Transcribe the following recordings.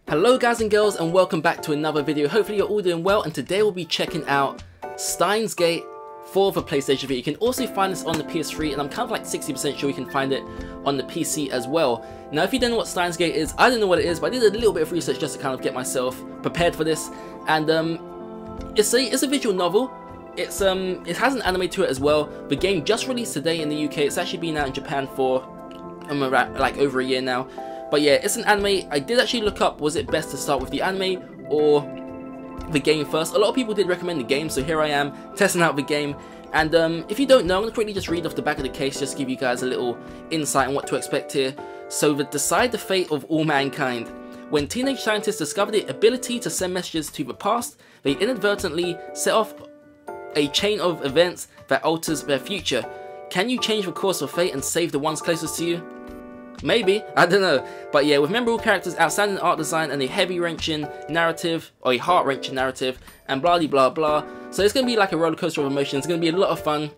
Hello guys and girls, and welcome back to another video. Hopefully you're all doing well, and today we'll be checking out Steins Gate for the PlayStation Vita. You can also find this on the PS3, and I'm kind of like 60% sure you can find it on the PC as well. Now if you don't know what Steins Gate is, I don't know what it is, but I did a little bit of research just to kind of get myself prepared for this. And it's a visual novel. It has an anime to it as well. The game just released today in the UK. It's actually been out in Japan for like over a year now. But yeah, it's an anime. I did actually look up, was it best to start with the anime or the game first? A lot of people did recommend the game, so here I am testing out the game. And if you don't know, I'm going to quickly just read off the back of the case, just to give you guys a little insight on what to expect here. So, decide the fate of all mankind. When teenage scientists discover the ability to send messages to the past, they inadvertently set off a chain of events that alters their future. Can you change the course of fate and save the ones closest to you? Maybe, I don't know. But yeah, with memorable characters, outstanding art design, and a heavy-wrenching narrative, or a heart-wrenching narrative, and blah blah blah. So it's going to be like a roller coaster of emotions. It's going to be a lot of fun.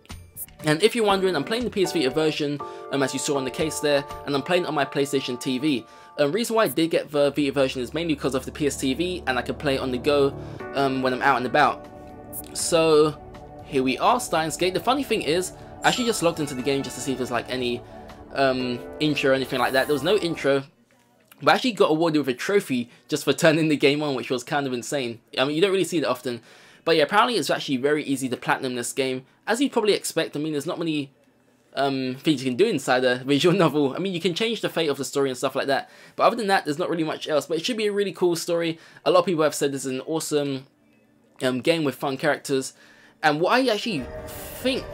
And if you're wondering, I'm playing the PS Vita version, as you saw on the case there, and I'm playing it on my PlayStation TV. The reason why I did get the Vita version is mainly because of the PS TV, and I can play it on the go when I'm out and about. So here we are, Steins Gate. The funny thing is, I actually just logged into the game just to see if there's like any intro or anything like that. There was no intro, but I actually got awarded with a trophy just for turning the game on, which was kind of insane. I mean, you don't really see that often. But yeah, apparently it's actually very easy to platinum this game, as you'd probably expect. I mean, there's not many things you can do inside a visual novel. I mean, you can change the fate of the story and stuff like that, but other than that, there's not really much else. But it should be a really cool story. A lot of people have said this is an awesome game with fun characters. And what I actually think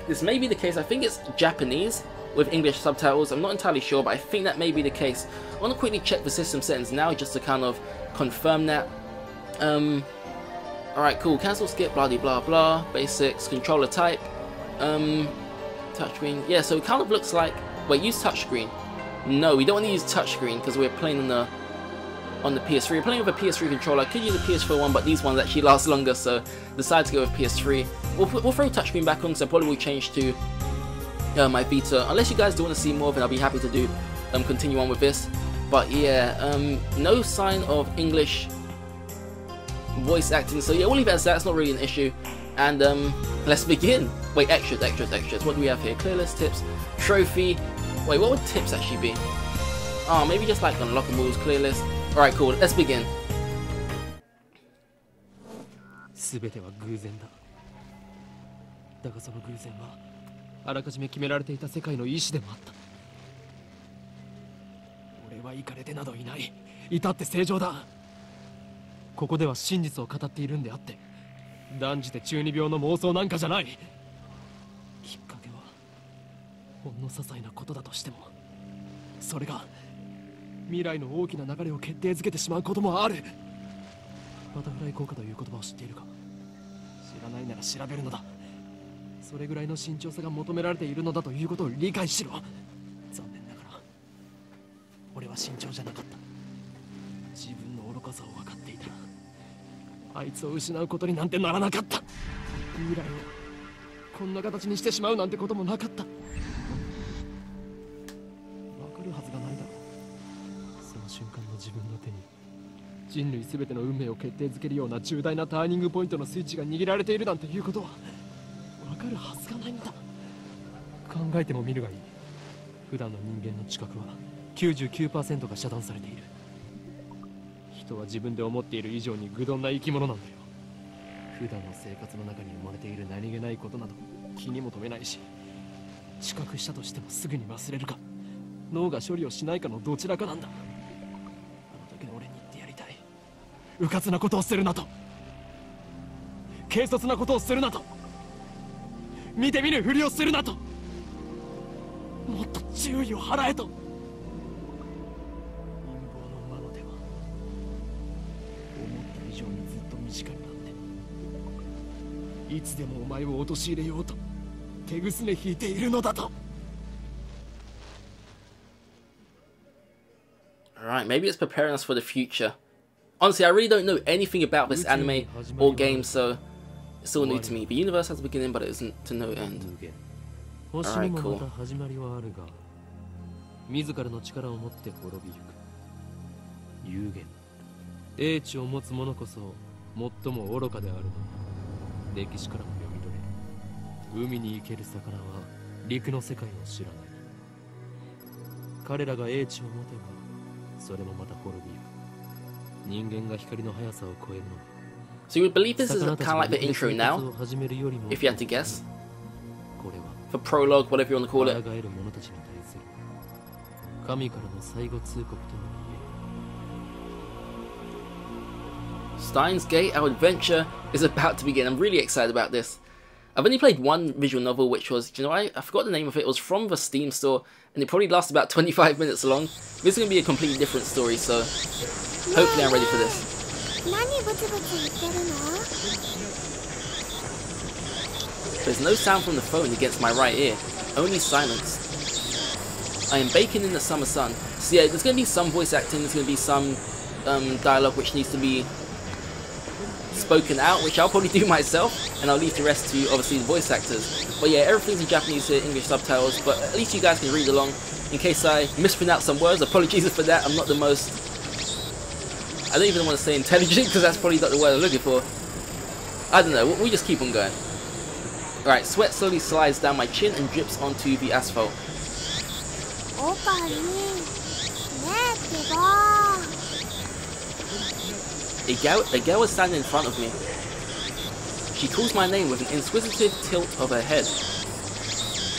this may be the case, I think it's Japanese with English subtitles. I'm not entirely sure, but I think that may be the case. I want to quickly check the system settings now just to kind of confirm that. Alright, cool. Cancel, skip, blah blah blah. Basics, controller type, touchscreen. Yeah, so it kind of looks like. Wait, use touchscreen. No, we don't want to use touchscreen because we're playing on the PS3. We're playing with a PS3 controller. I could use a PS4 one, but these ones actually last longer, so decided to go with PS3. We'll throw touchscreen back on, so probably we'll change to my Vita. Unless you guys do want to see more of it, I'll be happy to do continue on with this. But yeah, no sign of English voice acting, so yeah, we'll leave it as that. It's not really an issue. And let's begin. Wait, extras. What do we have here? Clear list, tips, trophy. Wait, what would tips actually be? Oh, maybe just like unlockables, clear list. Alright, cool, let's begin. 全ては偶然だ。だがその偶然はあらかじめ決められていた世界の意志でもあった。俺はイカれてなどいない。至って正常だ。ここでは真実を語っているんであって、断じて中二病の妄想なんかじゃない。きっかけはほんの些細なことだとしても、それが未来の大きな流れを決定づけてしまうこともある。バタフライ効果という言葉を知っているか？知らないなら調べるのだ。それぐらいの慎重さが求められているのだということを理解しろ。残念ながら俺は慎重じゃなかった。自分の愚かさを分かっていたらあいつを失うことになんてならなかった。未来をこんな形にしてしまうなんてこともなかった。分かるはずがないだろう。その瞬間の自分の手に人類全ての運命を決定づけるような重大なターニングポイントのスイッチが握られているなんていうことは分かるはずがないんだ。考えてもみるがいい。普段の人間の知覚は 99% が遮断されている。人は自分で思っている以上に愚鈍な生き物なんだよ。普段の生活の中に生まれている何気ないことなど気にも留めないし、知覚したとしてもすぐに忘れるか脳が処理をしないかのどちらかなんだ。あの時の俺に言ってやりたい。迂闊なことをするなと、軽率なことをするなと、見て見ぬふりをするなと、もっと注意を払えと。陰謀の魔の手は思った以上にずっと身近になって、いつでもお前を陥れようと手ぐすね引いているのだと。Alright, maybe it's preparing us for the future. Honestly, I really don't know anything about this anime or game, so it's all new to me. The universe has a beginning, but it isn't to no end. Alright, cool. 自らの力を持って滅びゆく。有限英知を持つ者こそ最も愚かであるの。歴史からも読み取れ、海に生ける魚は陸の世界を知らない。彼らが英知を持てばそれもまた滅びる。人間が光の速さを超えるのは So you would believe this is kind of like the intro now, if you had to guess? For prologue, whatever you want to call it. Steins Gate, our adventure is about to begin. I'm really excited about this. I've only played one visual novel, which was, you know, I forgot the name of it. It was from the Steam store, and it probably lasted about 25 minutes long. This is going to be a completely different story, so hopefully I'm ready for this. There's no sound from the phone against my right ear, only silence. I am baking in the summer sun. So yeah, there's going to be some voice acting, there's going to be some dialogue which needs to be spoken out, which I'll probably do myself, and I'll leave the rest to obviously the voice actors. But yeah, everything's in Japanese here, English subtitles, but at least you guys can read along. In case I mispronounce some words, apologies for that. I'm not the most, I don't even want to say intelligent, because that's probably not the word I'm looking for. I don't know, we just keep on going. Alright, sweat slowly slides down my chin and drips onto the asphalt. A girl was standing in front of me. She calls my name with an inquisitive tilt of her head.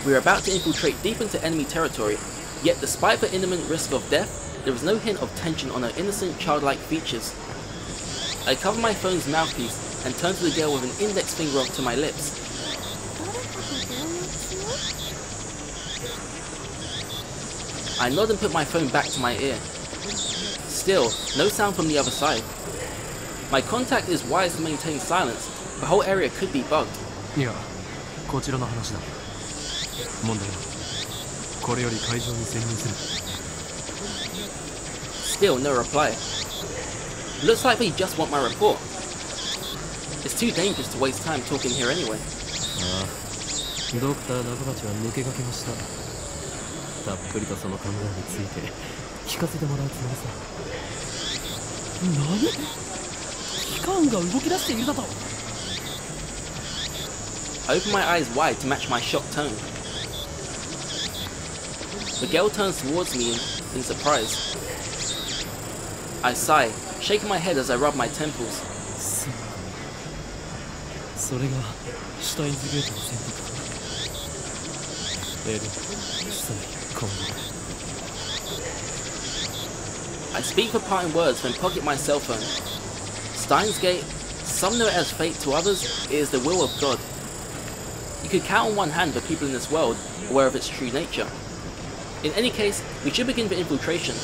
We are about to infiltrate deep into enemy territory, yet despite the imminent risk of death, there is no hint of tension on her innocent, childlike features. I cover my phone's mouthpiece and turn to the girl with an index finger up to my lips. I nod and put my phone back to my ear. Still, no sound from the other side. My contact is wise to maintain silence. The whole area could be bugged. Still, no reply. Looks like they just want my report. It's too dangerous to waste time talking here anyway. I open my eyes wide to match my shocked tone. The girl turns towards me in surprise. I sigh, shaking my head as I rub my temples. I speak the parting words then pocket my cell phone. Steins Gate, some know it as fate, to others it is the will of God. You could count on one hand the people in this world aware of its true nature. In any case, we should begin the infiltration.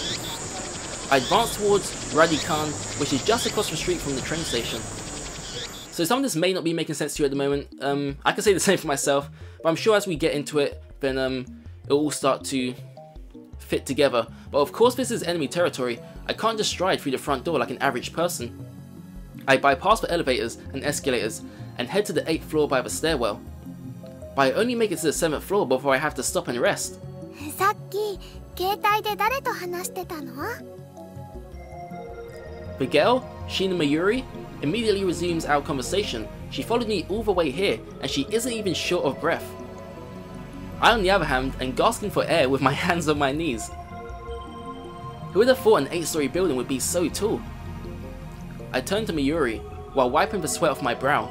I advance towards Radikan, which is just across the street from the train station. So some of this may not be making sense to you at the moment. I can say the same for myself, but I'm sure as we get into it, then it'll all start to fit together. But of course this is enemy territory. I can't just stride through the front door like an average person. I bypass the elevators and escalators and head to the 8th floor by the stairwell. But I only make it to the 7th floor before I have to stop and rest. The girl, Shina Mayuri, immediately resumes our conversation. She followed me all the way here and she isn't even short of breath. I on the other hand am gasping for air with my hands on my knees. Who would have thought an 8-story building would be so tall? I turn to Mayuri while wiping the sweat off my brow.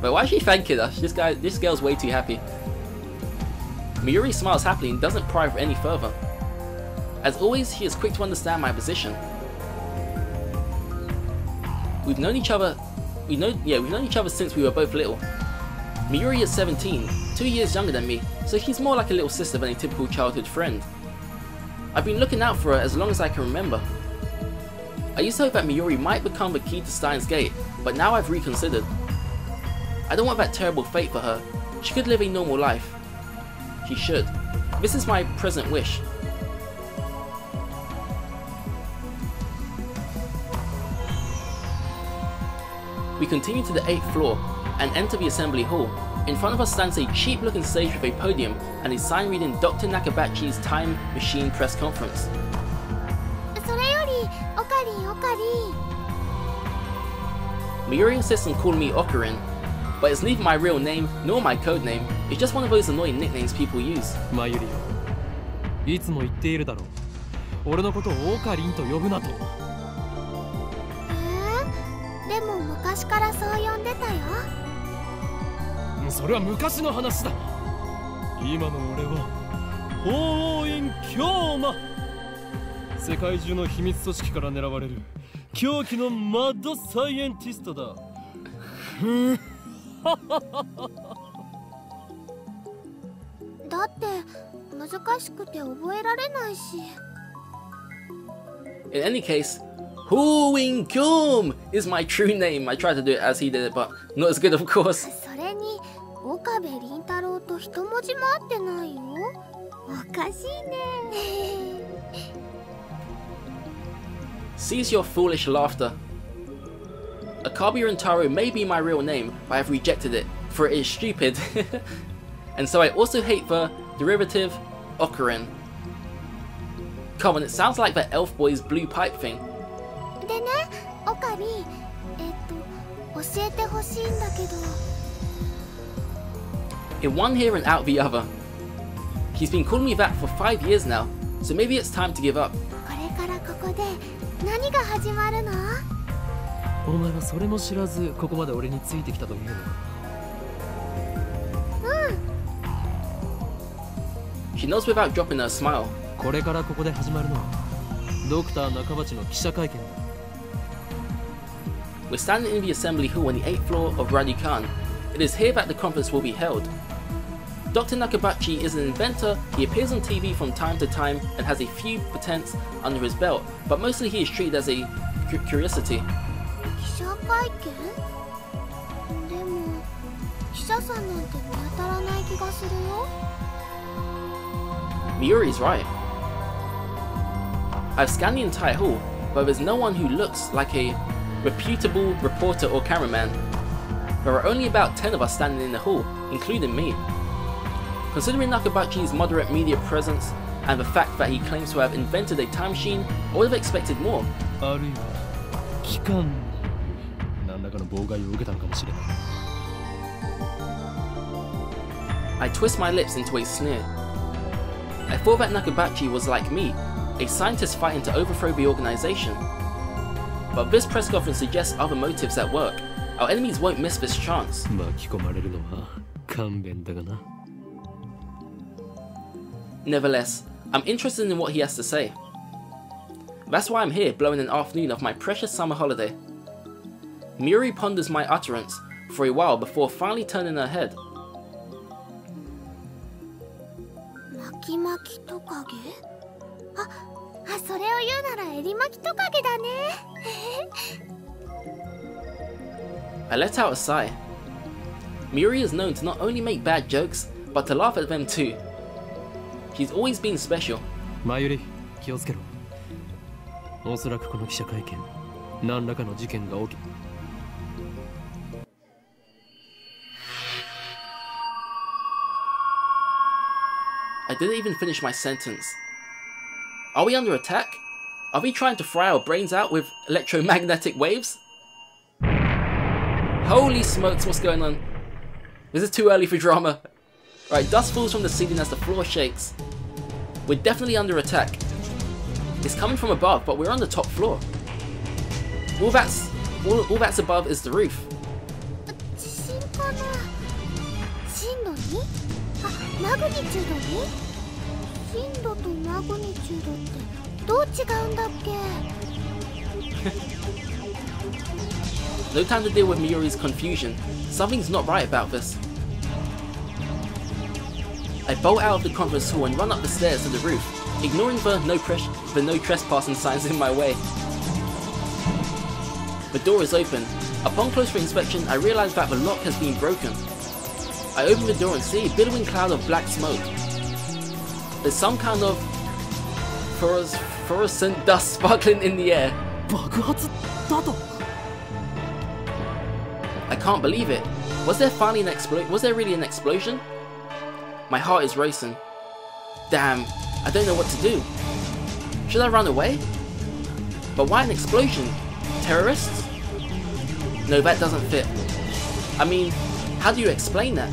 But why is she thanking us? This girl's way too happy. Mayuri smiles happily and doesn't pry for any further. As always, he is quick to understand my position. We've known each other since we were both little. Mayuri is 17, 2 years younger than me, so she's more like a little sister than a typical childhood friend. I've been looking out for her as long as I can remember. I used to hope that Mayuri might become the key to Steins Gate, but now I've reconsidered. I don't want that terrible fate for her. She could live a normal life. She should. This is my present wish. We continue to the 8th floor and enter the assembly hall. In front of us stands a cheap looking stage with a podium and a sign reading Dr. Nakabachi's Time Machine press conference. それよりオカリンオカリン Miuri insists on calling me Okarin, but it's neither my real name nor my code name, it's just one of those annoying nicknames people use. マユリよ、いつも言っているだろう。俺のことをオカリンと呼ぶなと。でも昔からそう呼んでたよ。それは昔の話だ。今の俺は法院京馬、世界中の秘密組織から狙われる狂気のマッドサイエンティストだ。だって難しくて覚えられないし。In any case, Hooing Kyum is my true name. I tried to do it as he did it, but not as good, of course. それに岡部倫太郎と一文字も合ってないよ。おかしいね。Cease your foolish laughter. Akabi Rintaro may be my real name, but I've rejected it, for it is stupid. And so I also hate the derivative Okarin. Come on, it sounds like that elf boy's blue pipe thing. でね、オカリン、教えてほしいんだけど。In one ear and out the other. He's been calling me that for 5 years now, so maybe it's time to give up. これからここで何が始まるの？お前はそれも知らずここまで俺についてきたというのか。She knows without dropping her smile. これからここで始まるのはドクター中鉢の記者会見だ。We're standing in the assembly hall on the 8th floor of Radukan. It is here that the conference will be held. Dr. Nakabachi is an inventor. He appears on TV from time to time and has a few patents under his belt, but mostly he is treated as a curiosity. 記者会見？でも記者さんなんて見当たらない気がするよ。Miuri's right. I've scanned the entire hall, but there's no one who looks like a reputable reporter or cameraman. There are only about 10 of us standing in the hall, including me. Considering Nakabachi's moderate media presence and the fact that he claims to have invented a time machine, I would have expected more. あるいは機関何らかの妨害を受けたのかもしれない。I twist my lips into a sneer. I thought that Nakabachi was like me, a scientist fighting to overthrow the organization. But this press conference suggests other motives at work. Our enemies won't miss this chance. 巻き込まれるのは勘弁だがな。Nevertheless, I'm interested in what he has to say. That's why I'm here blowing an afternoon of my precious summer holiday. Miuri ponders my utterance for a while before finally turning her head. 巻き巻きトカゲ？それを言うならエリマキトカゲだね。I let out a sigh. Miuri is known to not only make bad jokes, but to laugh at them too. She's always been special. マユリ、気をつけろ。おそらくこの記者会見、何らかの事件が起き。I didn't even finish my sentence. Are we under attack? Are we trying to fry our brains out with electromagnetic waves? Holy smokes, what's going on? This is too early for drama. Alright, dust falls from the ceiling as the floor shakes. We're definitely under attack. It's coming from above, but we're on the top floor. All that's above is the roof. 地震かな？震度 2？ マグニチュード 2？ 震度とマグニチュードってどう違うんだっけ？ No time to deal with Miuri's confusion. Something's not right about this. I bolt out of the conference hall and run up the stairs to the roof, ignoring the no trespassing signs in my way. The door is open. Upon closer inspection, I realize that the lock has been broken. I open the door and see a billowing cloud of black smoke. There's some kind of fluorescent dust sparkling in the air. 爆発だと。I can't believe it. Was there finally an explosion? Was there really an explosion? My heart is racing. Damn, I don't know what to do. Should I run away? But why an explosion? Terrorists? No, that doesn't fit. I mean, how do you explain that?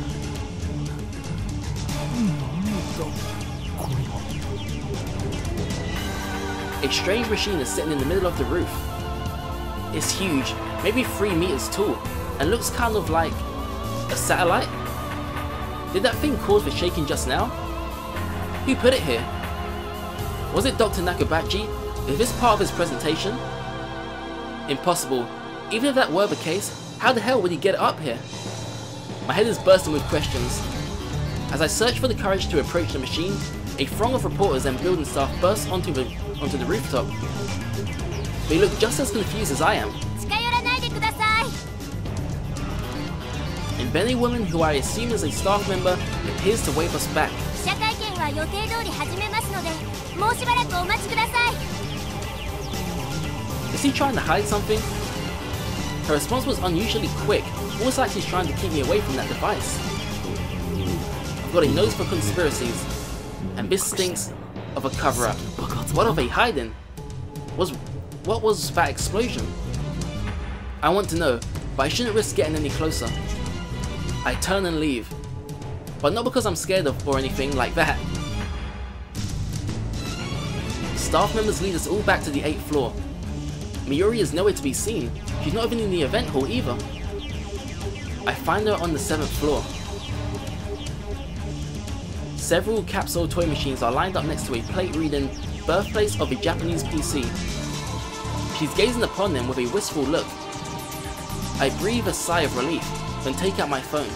A strange machine is sitting in the middle of the roof. It's huge, maybe 3 meters tall, and looks kind of like a satellite. Did that thing cause the shaking just now? Who put it here? Was it Dr. Nakabachi? Is this part of his presentation? Impossible. Even if that were the case, how the hell would he get up here? My head is bursting with questions. As I search for the courage to approach the machine, a throng of reporters and building staff bursts onto the rooftop. They look just as confused as I am. And then a woman who I assume is a staff member appears to wave us back. Is he trying to hide something? Her response was unusually quick, almost like she's trying to keep me away from that device. I've got a nose for conspiracies, and this stinks of a cover-up. What are they hiding? What was that explosion? I want to know, but I shouldn't risk getting any closer. I turn and leave, but not because I'm scared of or anything like that. Staff members lead us all back to the 8th floor. Miyuri is nowhere to be seen. She's not even in the event hall either. I find her on the 7th floor. Several Capsule toy machines are lined up next to a plate reading "Birthplace of a Japanese PC." She's gazing upon them with a wistful look. I breathe a sigh of relief, then take out my phone.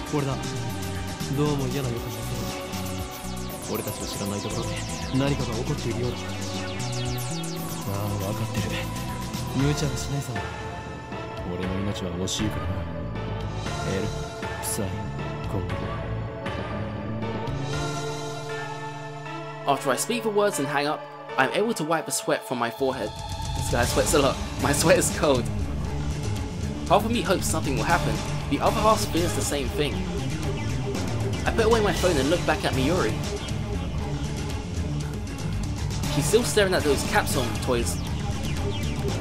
After I speak the words and hang up, I'm able to wipe the sweat from my forehead. This guy sweats a lot. My sweat is cold. Half of me hopes something will happen, the other half fears the same thing. I put away my phone and look back at Miyuri. She's still staring at those Capsule toys.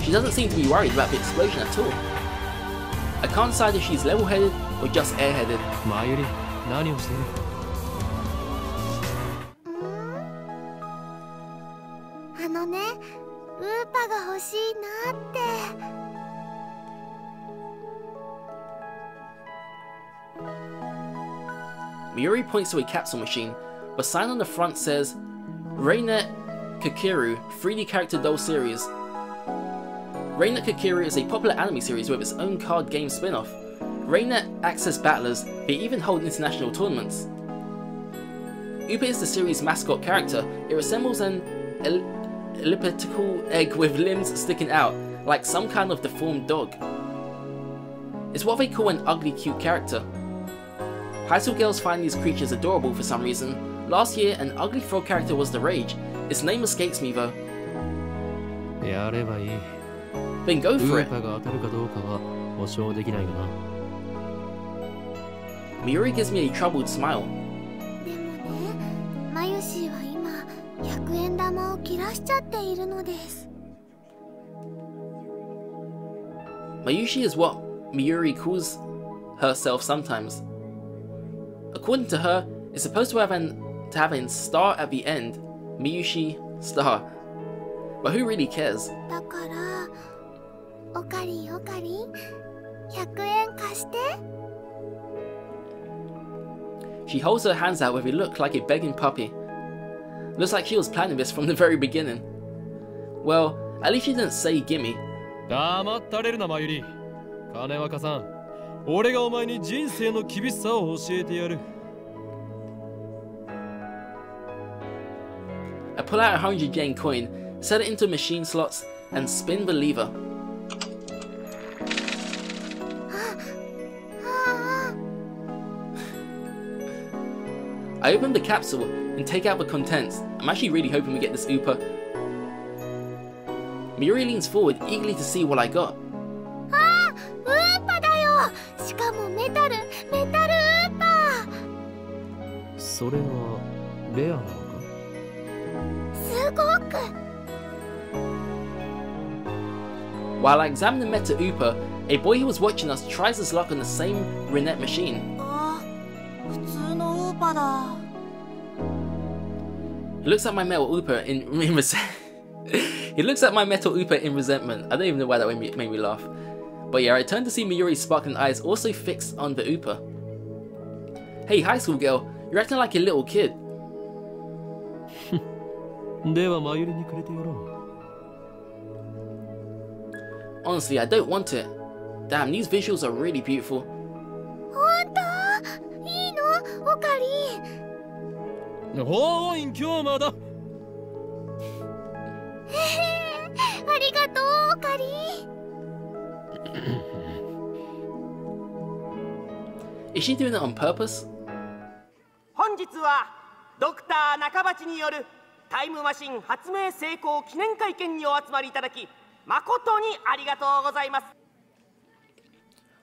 She doesn't seem to be worried about the explosion at all. I can't decide if she's level-headed or just airheaded. Mayuri, Miyuri points to a capsule machine. The sign on the front says Reinet Kakeru 3D Character Doll Series. Reinet Kakeru is a popular anime series with its own card game spin-off. Reinet access battlers, they even hold international tournaments. Upa is the series' mascot character. It resembles an elliptical egg with limbs sticking out, like some kind of deformed dog. It's what they call an ugly cute character. High school girls find these creatures adorable for some reason. Last year, an ugly frog character was the rage. Its name escapes me though. Then go for it. Miyuri gives me a troubled smile. Mayushi is what Miyuri calls herself sometimes. According to her, it's supposed to have a star at the end, Miyushi star. But who really cares? She holds her hands out with a look like a begging puppy. Looks like she was planning this from the very beginning. Well, at least she didn't say gimme. I pull out a 100 yen coin, set it into machine slots, and spin the lever. I open the capsule and take out the contents. I'm actually really hoping we get this Upa. Miyuri leans forward, eagerly to see what I got. それはレアなのか？すごく。 While I examine the Meta Ooper, a boy who was watching us tries his luck on the same Rinette machine. あ、普通のウーパだ。 He looks at my metal Ooper in He looks at my metal Ooper in resentment. I don't even know why that made me laugh. But yeah, I turn to see Mayuri's sparkling eyes also fixed on the Ooper. Hey, high school girl, you're acting like a little kid. ではマユリにくれてやろう。 Honestly, I don't want it. Damn, these visuals are really beautiful. 本当？いいの？オカリン。おーい、今日まだ。ありがとう、オカリン。 Is she doing it on purpose? 本日はドクター中鉢によるタイムマシン発明成功記念会見にお集まりいただき誠にありがとうございます。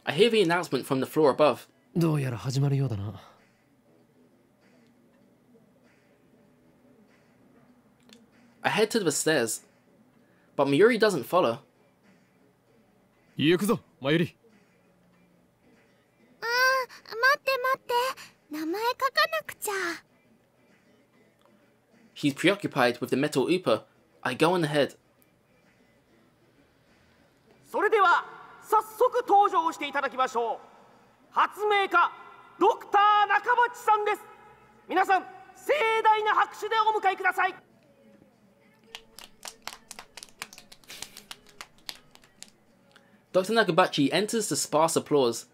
I hear the announcement from the floor above. どうやら始まるようだな。 I head to the stairs, but Mayuri doesn't follow. 行くぞ、マユリ。待って待って、名前書かなくちゃ。 She's preoccupied with the metal Ooper. I go on ahead. それでは早速登場していただきましょう。発明家ドクター中鉢さんです。皆さん盛大な拍手でお迎えください。 Dr. Nakabachi enters to sparse applause.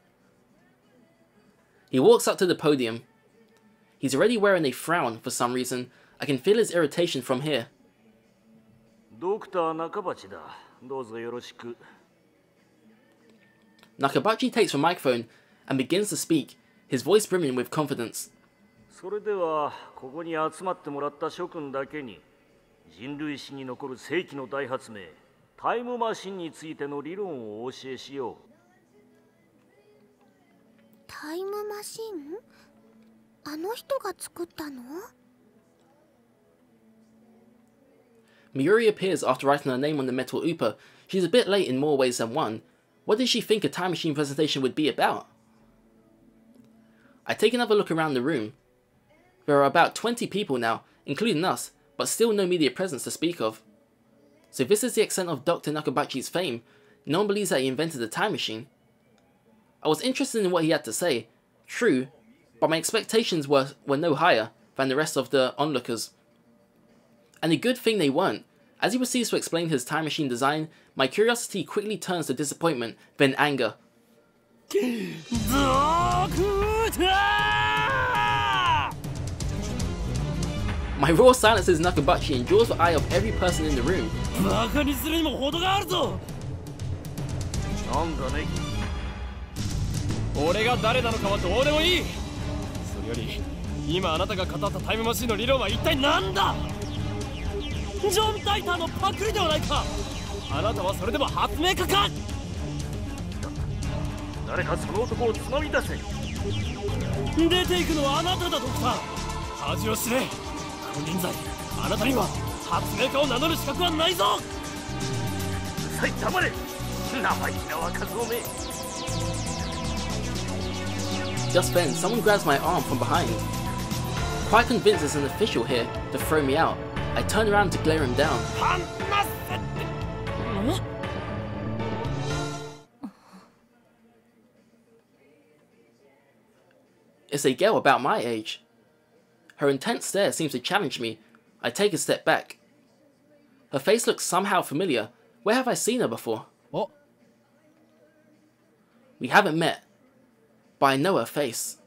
He walks up to the podium. He's already wearing a frown for some reason. I can feel his irritation from here. ドクター中鉢だ。どうぞよろしく。 Nakabachi takes the microphone and begins to speak, his voice brimming with confidence. それではここに集まってもらった諸君だけに人類史に残る世紀の大発明タイムマシンについての理論をお教えしよう。タイムマシン？あの人が作ったの？ Mayuri appears after writing her name on the metal Ooper. She's a bit late in more ways than one. What did she think a time machine presentation would be about? I take another look around the room. There are about 20 people now, including us, but still no media presence to speak of. So this is the extent of Dr. Nakabachi's fame. No one believes that he invented the time machine. I was interested in what he had to say, true, but my expectations were no higher than the rest of the onlookers. And a good thing they weren't. As he proceeds to explain his time machine design, my curiosity quickly turns to disappointment, then anger. My roar silences Nakabachi and draws the eye of every person in the room. バカにするにも程があるぞ。なんだね。俺が誰なのかはどうでもいい。それより今あなたが語ったタイムマシンの理論は一体何だ。ジョン・タイターのパクリではないか。あなたはそれでも発明家か。誰かその男をつまみ出せ。出ていくのはあなただ、ドクター。恥を知れ。この現在あなたには発明家を名乗る資格はないぞ。さい、黙れ。生意気な若造め。 Just then, someone grabs my arm from behind. Quite convinced there's an official here to throw me out, I turn around to glare him down. It's a girl about my age. Her intense stare seems to challenge me. I take a step back. Her face looks somehow familiar. Where have I seen her before? What? We haven't met, but I know her face.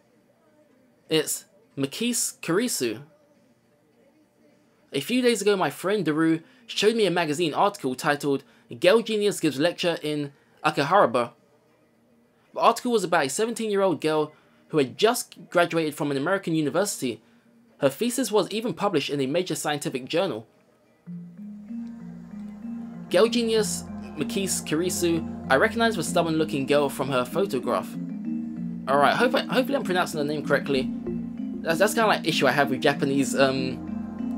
It's Makise Kurisu. A few days ago, my friend Daru showed me a magazine article titled "Girl Genius Gives Lecture in Akihabara." The article was about a 17-year-old girl who had just graduated from an American university. Her thesis was even published in a major scientific journal. Girl Genius Makise Kurisu, I recognize the stubborn-looking girl from her photograph. Alright, hopefully I'm pronouncing her name correctly. That's kind of like issue I have with Japanese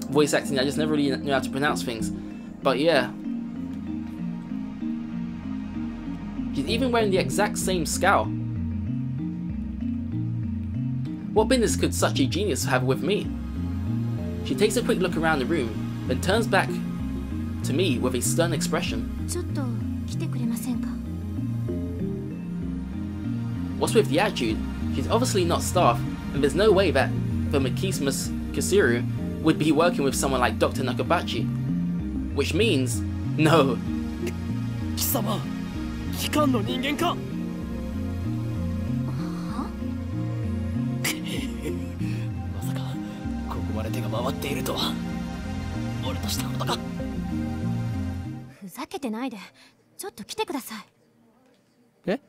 voice acting. I just never really know how to pronounce things. But yeah. She's even wearing the exact same scowl. What business could such a genius have with me? She takes a quick look around the room, then turns back to me with a stern expression. What's with the attitude? She's obviously not staff, and there's no way that the Makismus Kasiru would be working with someone like Dr. Nakabachi. Which means, no. 貴様、機関の人間か。まさかここまで手が回っているとは。俺としたことか。ふざけてないで、ちょっと来てください。え？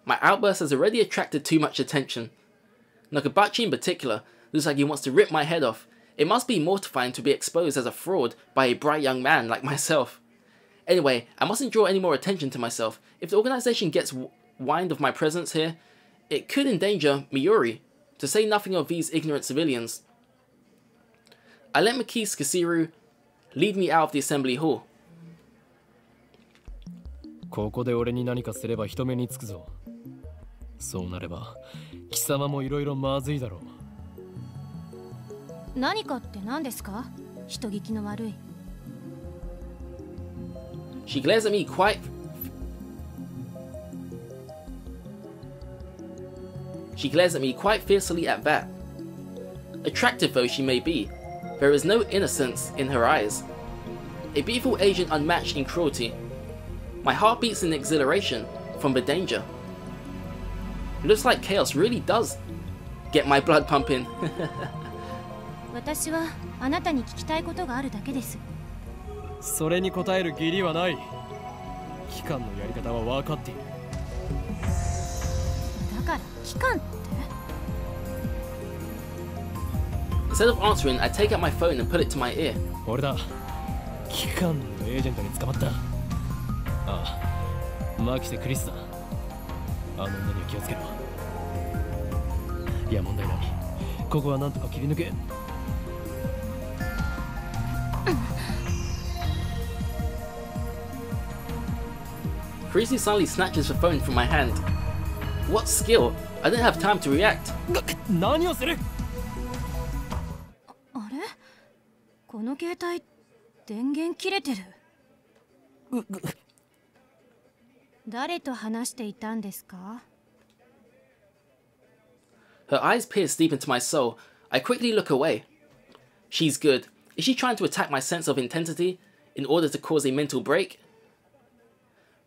My outburst has already attracted too much attention. Nakabachi in particular looks like he wants to rip my head off. It must be mortifying to be exposed as a fraud by a bright young man like myself. Anyway, I mustn't draw any more attention to myself. If the organization gets wind of my presence here, it could endanger Miuri, to say nothing of these ignorant civilians. I let Makis Kasiru lead me out of the assembly hall. ここで俺に何かすれば人目につくぞ。そうなれば貴様もいろいろまずいだろう。何かって何ですか？人聞きの悪い。She glares at me quite fiercely at that. Attractive though she may be, there is no innocence in her eyes. A beautiful agent unmatched in cruelty. My heart beats in exhilaration from the danger. It looks like chaos really does get my blood pumping. 私はあなたに聞きたいことがあるだけです。それに答える義理はない。機関のやり方は分かっている。だから機関って？ Instead of answering, I take out my phone and put it to my ear. 俺だ。機関のエージェントに捕まった。ああ、マキセ・クリスだ。あの女には気をつけろ。いや問題ない。ここはなんとか切り抜け。Kurisu suddenly snatches the phone from my hand. What skill? I didn't have time to react. 何をする？あれ？この携帯電源切れてる。誰と話していたんですか？ Her eyes pierce deep into my soul. I quickly look away. She's good. Is she trying to attack my sense of intensity in order to cause a mental break?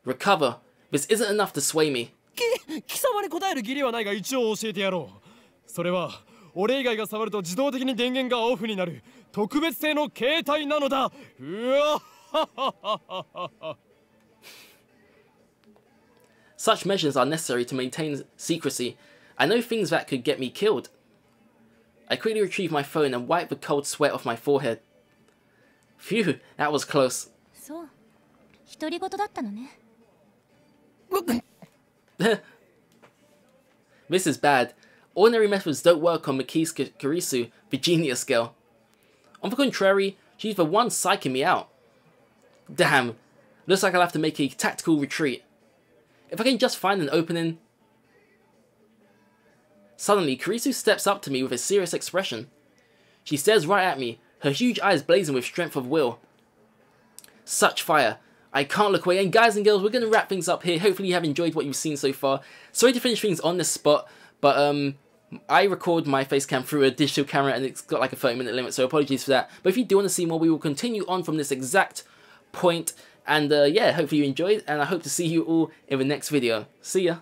Recover. This isn't enough to sway me. 貴様に答える義理はないが一応教えてやろう。それは俺以外が触ると自動的に電源がオフになる特別製の携帯なのだ。うわ。Such measures are necessary to maintain secrecy. I know things that could get me killed. I quickly retrieve my phone and wipe the cold sweat off my forehead. Phew, that was close. そう、独り言だったのね。This is bad. Ordinary methods don't work on Makis Kurisu, the genius girl. On the contrary, she's the one psyching me out. Damn, looks like I'll have to make a tactical retreat. If I can just find an opening... Suddenly, Kurisu steps up to me with a serious expression. She stares right at me, her huge eyes blazing with strength of will. Such fire. I can't look away. And guys and girls, we're going to wrap things up here. Hopefully you have enjoyed what you've seen so far. Sorry to finish things on this spot, but I record my face cam through a digital camera and it's got like a 30-minute limit, so apologies for that. But if you do want to see more, we will continue on from this exact point. And yeah, hopefully you enjoyed, and I hope to see you all in the next video. See ya!